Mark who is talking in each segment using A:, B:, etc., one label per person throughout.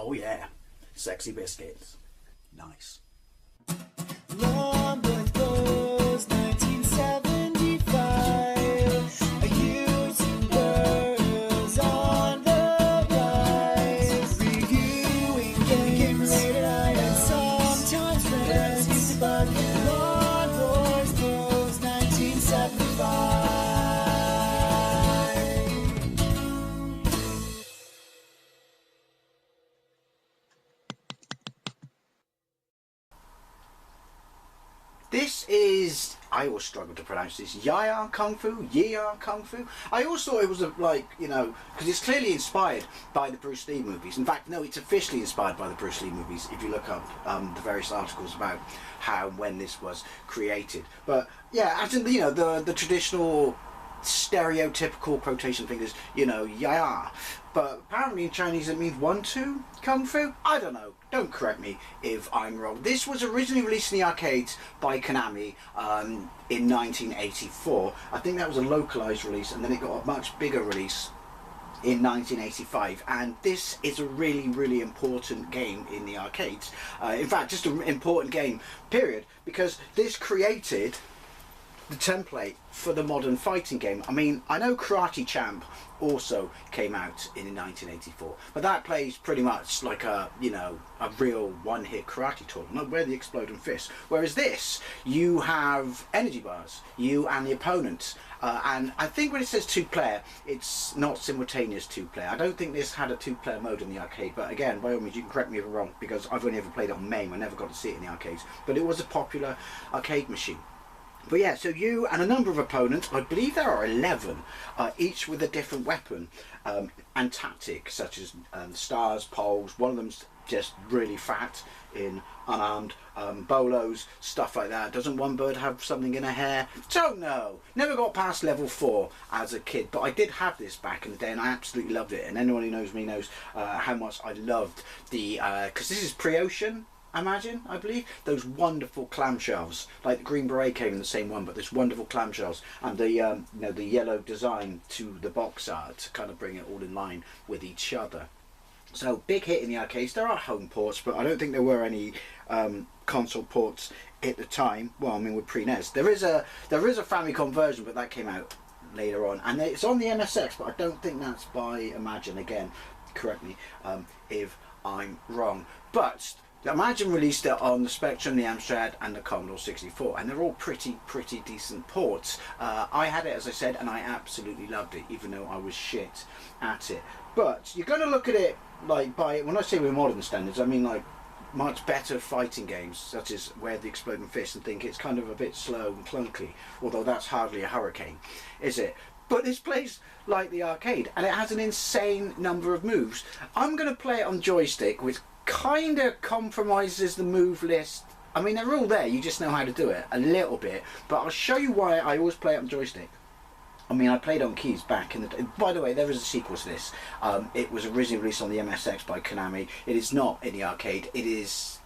A: Oh yeah, sexy biscuits. Nice.
B: Long Boys Blues, 1975. A YouTuber on the rise. Reviewing games late at night and sometimes friends. But Long Boys Blues, 1975.
A: This is, I always struggle to pronounce this, Yie Ar Kung-Fu, Yie Ar Kung-Fu. I always thought it was because it's clearly inspired by the Bruce Lee movies. In fact, no, it's officially inspired by the Bruce Lee movies if you look up the various articles about how and when this was created. But yeah, as in, the traditional stereotypical quotation fingers, Yie. But apparently in Chinese it means 1-2 Kung Fu? I don't know. Don't correct me if I'm wrong. This was originally released in the arcades by Konami in 1984. I think that was a localized release, and then it got a much bigger release in 1985, and this is a really, really important game in the arcades. In fact, just an important game, period, because this created the template for the modern fighting game. I mean, I know Karate Champ also came out in 1984, but that plays pretty much like a real one-hit karate tournament where the exploding fist. Whereas this, you have energy bars, you and the opponent, and I think when it says two-player, it's not simultaneous two-player. I don't think this had a two-player mode in the arcade, but again, by all means, you can correct me if I'm wrong, because I've only ever played it on MAME. I never got to see it in the arcades, but it was a popular arcade machine. But yeah, so you and a number of opponents, I believe there are 11, each with a different weapon and tactic, such as stars, poles. One of them's just really fat in unarmed, bolos, stuff like that. Doesn't one bird have something in her hair? Don't know. Never got past level 4 as a kid, but I did have this back in the day and I absolutely loved it. And anyone who knows me knows how much I loved the, because this is pre-Ocean, I believe, those wonderful clamshells, like the Green Beret came in the same one, but this wonderful clamshells and the the yellow design to the box art to kind of bring it all in line with each other. So big hit in the arcades. There are home ports, but I don't think there were any console ports at the time. Well, I mean, with pre-NES, there is a Famicom version, but that came out later on, and it's on the MSX, but I don't think that's by Imagine. Again, correct me if I'm wrong, but Imagine released it on the Spectrum, the Amstrad and the Commodore 64, and they're all pretty decent ports. I had it, as I said, and I absolutely loved it, even though I was shit at it. But you're going to look at it like when I say with modern standards, I mean like much better fighting games, such as Where the Exploding Fist, and think it's kind of a bit slow and clunky, although that's hardly a hurricane, is it? But this plays like the arcade, and it has an insane number of moves. I'm going to play it on joystick, which kind of compromises the move list. I mean, they're all there, you just know how to do it a little bit, but I'll show you why I always play it on joystick. I mean, I played on keys back in the day. By the way, there is a sequel to this. It was originally released on the MSX by Konami. It is not in the arcade. It is,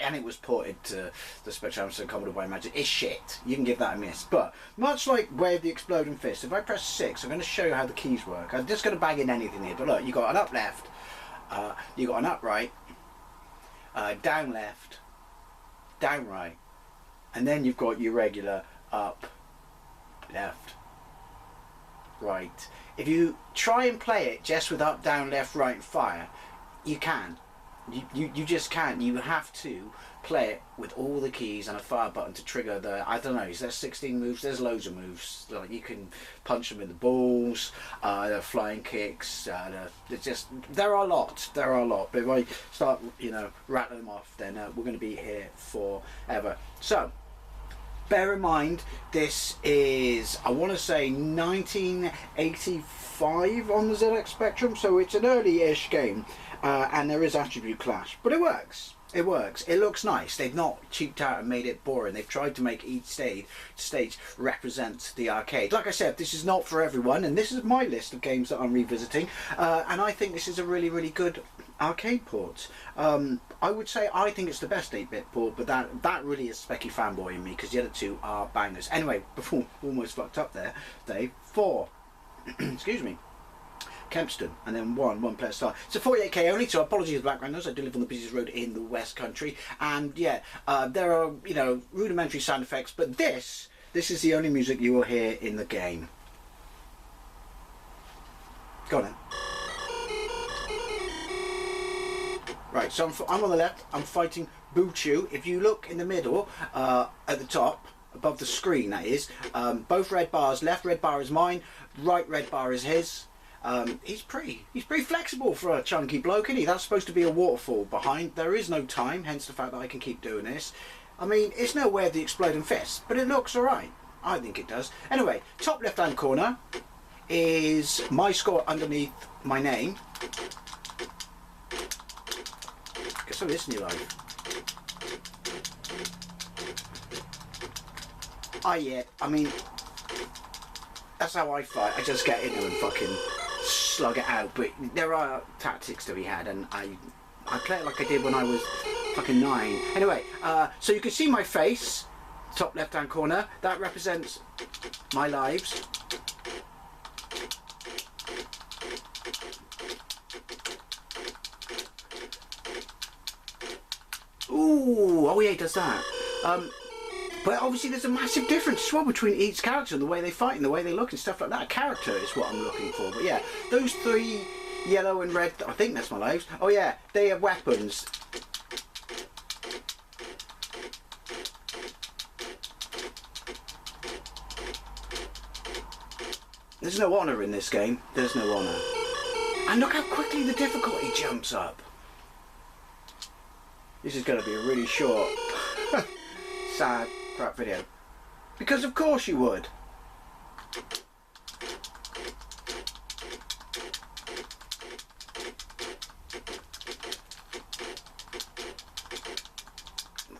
A: and it was ported to the Spectrum and Commodore by Imagine. It's shit. You can give that a miss. But much like Wave the Exploding Fist, if I press 6, I'm going to show you how the keys work. I'm just going to bang in anything here. But look, you got an up left, you got an up right, down left, down right, and then you've got your regular up, left, right. If you try and play it just with up, down, left, right and fire, you can. You just can't. You have to play it with all the keys and a fire button to trigger the, I don't know, is there 16 moves? There's loads of moves. Like you can punch them in the balls, the flying kicks, there are a lot. But if I start, rattling them off, then we're going to be here forever. So, bear in mind, this is, I want to say 1985 on the ZX Spectrum, so it's an early-ish game. And there is attribute clash, but it works. It works. It looks nice. They've not cheaped out and made it boring. They've tried to make each stage represent the arcade. Like I said, this is not for everyone, and this is my list of games that I'm revisiting. And I think this is a really good arcade port. I would say I think it's the best 8-bit port, but that really is Specky fanboy in me, because the other two are bangers. Anyway, before almost fucked up there, Dave. 4. Excuse me. Kempston, and then one player star. It's a 48k only, so apologies for the background noise. I do live on the busiest road in the West Country, and yeah, there are, you know, rudimentary sound effects, but this is the only music you will hear in the game. Go on then. Right, so I'm on the left, I'm fighting Buchu. If you look in the middle, at the top, above the screen that is, both red bars, left red bar is mine, right red bar is his. He's pretty flexible for a chunky bloke, isn't he? That's supposed to be a waterfall behind. There is no time, hence the fact that I can keep doing this. I mean, it's nowhere the exploding fist, but it looks alright. I think it does. Anyway, top left hand corner is my score underneath my name. Get some of this in your life. Yeah, I mean, that's how I fight. I just get into and fucking slug it out. But there are tactics to be had, and I play it like I did when I was fucking 9. Anyway, so you can see my face, top left hand corner. That represents my lives. Ooh, oh yeah, it does that. But obviously there's a massive difference as well between each character and the way they fight and the way they look and stuff like that. Character is what I'm looking for. But yeah, those 3, yellow and red, I think that's my lives. Oh yeah, they have weapons. There's no honour in this game. There's no honour. And look how quickly the difficulty jumps up. This is going to be a really short, sad, crap video. Because of course you would.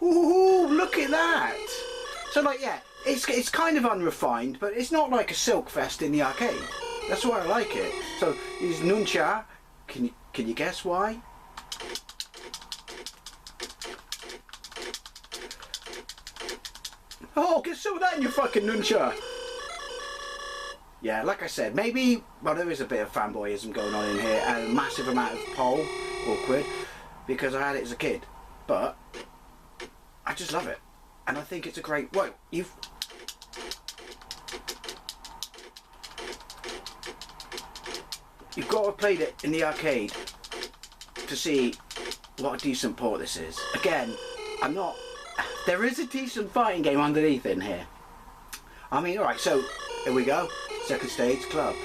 A: Ooh, look at that! So like, yeah, it's kind of unrefined, but it's not like a silk fest in the arcade. That's why I like it. So, these nuncha, can you guess why? Oh, get some of that in your fucking nuncha! Yeah, like I said, maybe, well, there is a bit of fanboyism going on in here, and a massive amount of pole, awkward, because I had it as a kid. But I just love it, and I think it's a great. Whoa, you've got to have played it in the arcade to see what a decent port this is. Again, I'm not. There is a decent fighting game underneath in here. I mean, alright, so here we go. Second stage club.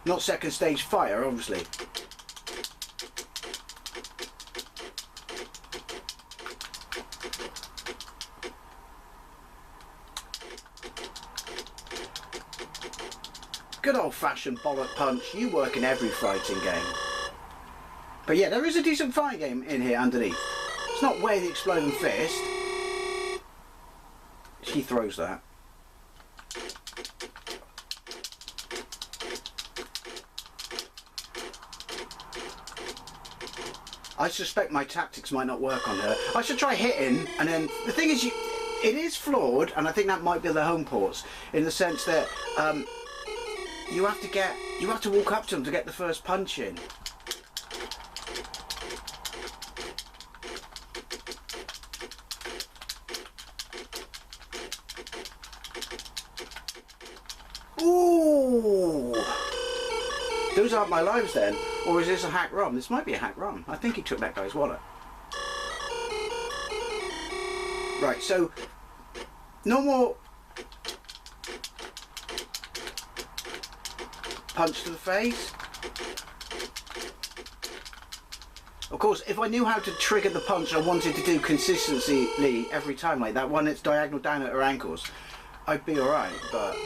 A: Not second stage fire, obviously. Good old-fashioned bollock punch. You work in every fighting game. But yeah, there is a decent fighting game in here underneath. It's not Where the Exploding Fist. She throws that. I suspect my tactics might not work on her. I should try hitting, and then the thing is, it is flawed, and I think that might be the home ports in the sense that you have to walk up to them to get the first punch in. Ooh! Those aren't my lives then. Or is this a hack ROM? This might be a hack ROM. I think he took that guy's wallet. Right, so no more punch to the face. Of course, if I knew how to trigger the punch I wanted to do consistently every time, like that one that's diagonal down at her ankles, I'd be alright, but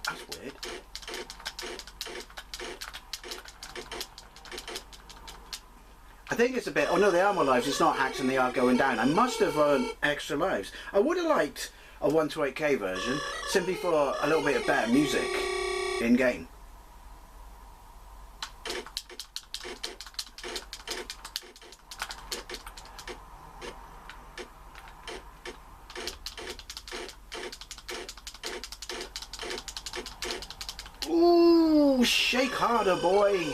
A: that's weird. I think it's a bit, oh no, they are my lives, it's not hacks and they are going down. I must have earned extra lives. I would have liked a 128k version, simply for a little bit of better music in-game. Ooh, shake harder, boy.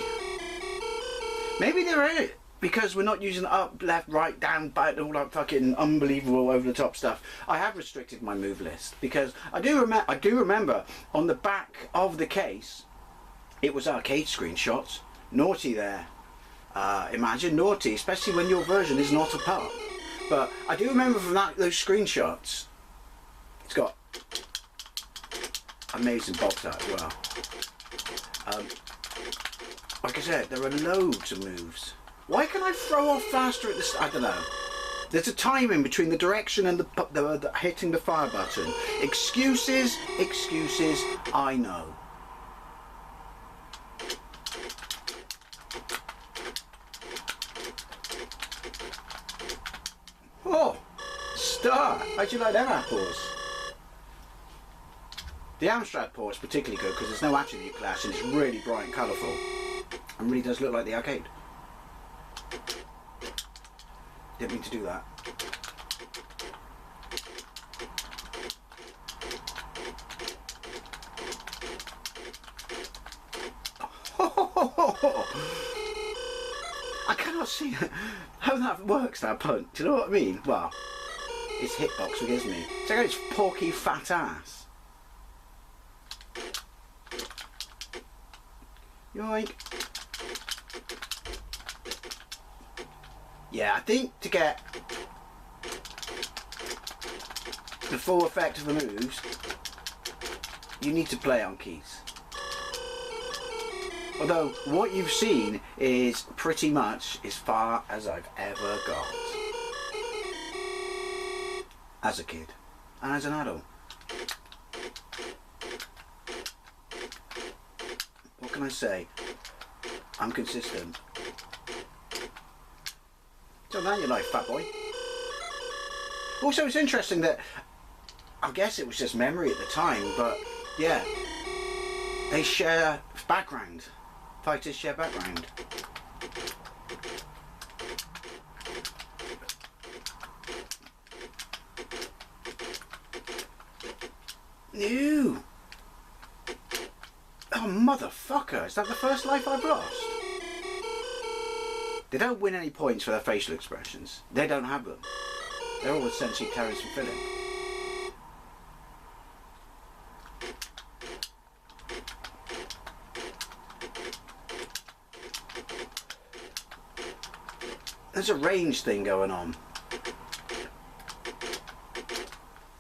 A: Maybe they're in it because we're not using up, left, right, down, back, all that fucking unbelievable over the top stuff. I have restricted my move list because I do remember on the back of the case it was arcade screenshots. Naughty there. Imagine naughty, especially when your version is not a pup. But I do remember from those screenshots, it's got amazing box art as well. Like I said, there are loads of moves. Why can I throw off faster at this? I don't know. There's a timing between the direction and the hitting the fire button. Excuses, excuses, I know. Oh, star. How'd you like them apples? The Amstrad port is particularly good because there's no attribute clash and it's really bright and colourful. And really does look like the arcade. Didn't mean to do that. I cannot see how that works, that punch. Do you know what I mean? Well, it's hitbox forgives me. Check out its porky fat ass. Yoink. Yeah, I think to get the full effect of the moves, you need to play on keys. Although, what you've seen is pretty much as far as I've ever got. As a kid. And as an adult. What can I say? I'm consistent. So now your life, fat boy. Also, it's interesting that, I guess it was just memory at the time, but yeah, they share background. Fighters share background. No. Oh, motherfucker, is that the first life I've lost? They don't win any points for their facial expressions. They don't have them. They're all essentially Terrence and Philip. There's a range thing going on.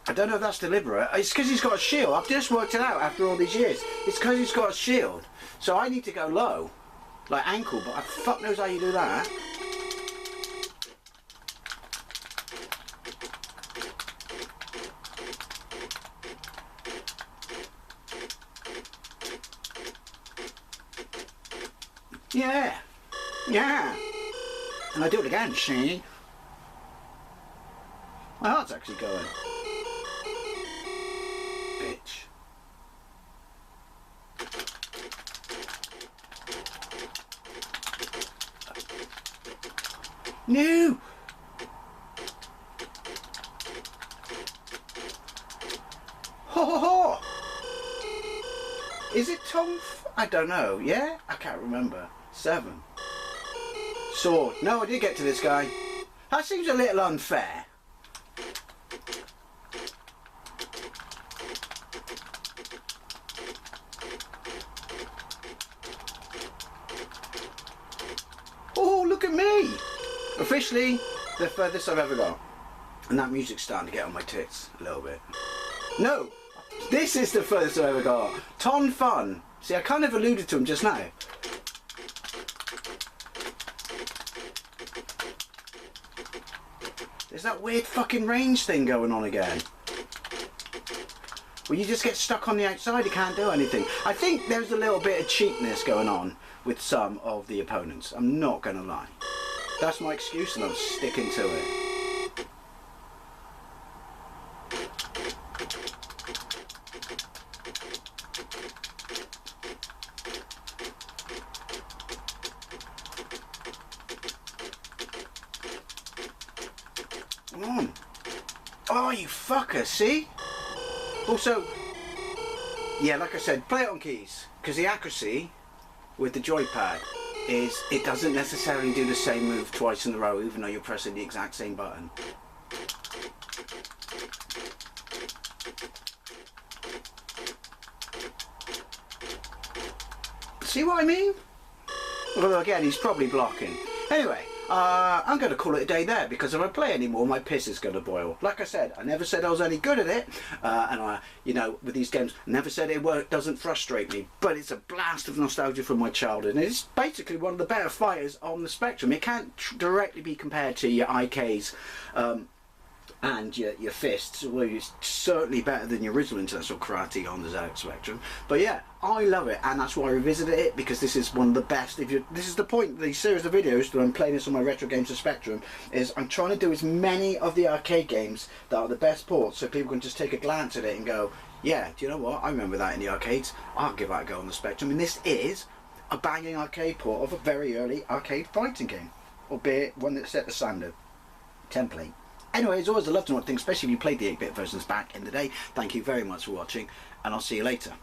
A: I don't know if that's deliberate. It's because he's got a shield. I've just worked it out after all these years. It's because he's got a shield. So I need to go low. Like ankle, but I fuck knows how you do that. Yeah. Yeah. And I do it again, see? My heart's actually going. Bitch. No! Ho ho ho! Is it Tom? I don't know. Yeah? I can't remember. 7. Sword. No, I did get to this guy. That seems a little unfair. Oh, look at me! Officially, the furthest I've ever got. And that music's starting to get on my tits a little bit. No! This is the furthest I've ever got. Ton Fun. See, I kind of alluded to him just now. There's that weird fucking range thing going on again. Well, you just get stuck on the outside, you can't do anything. I think there's a little bit of cheapness going on with some of the opponents. I'm not going to lie. That's my excuse and I'm sticking to it. Come on. Oh, you fucker, see? Also, yeah, like I said, play it on keys. Because the accuracy with the joypad is it doesn't necessarily do the same move twice in a row, even though you're pressing the exact same button. See what I mean? Well, again, he's probably blocking. Anyway, I'm going to call it a day there, because if I play anymore, my piss is going to boil. Like I said, I never said I was any good at it, and I, you know, with these games, never said it doesn't frustrate me, but it's a blast of nostalgia from my childhood, and it's basically one of the better fighters on the spectrum. It can't directly be compared to your IKs, and your fists. Well, it's certainly better than your original International Karate on the ZX Spectrum. But yeah, I love it, and that's why I revisited it, because this is one of the best. This is the point of these series of videos that I'm playing this on my Retro Games of Spectrum, is I'm trying to do as many of the arcade games that are the best ports, so people can just take a glance at it and go, yeah, do you know what, I remember that in the arcades, I'll give that a go on the Spectrum. And this is a banging arcade port of a very early arcade fighting game, albeit one that set the standard template. Anyway, it's always a love to know things, especially if you played the 8-bit versions back in the day. Thank you very much for watching, and I'll see you later.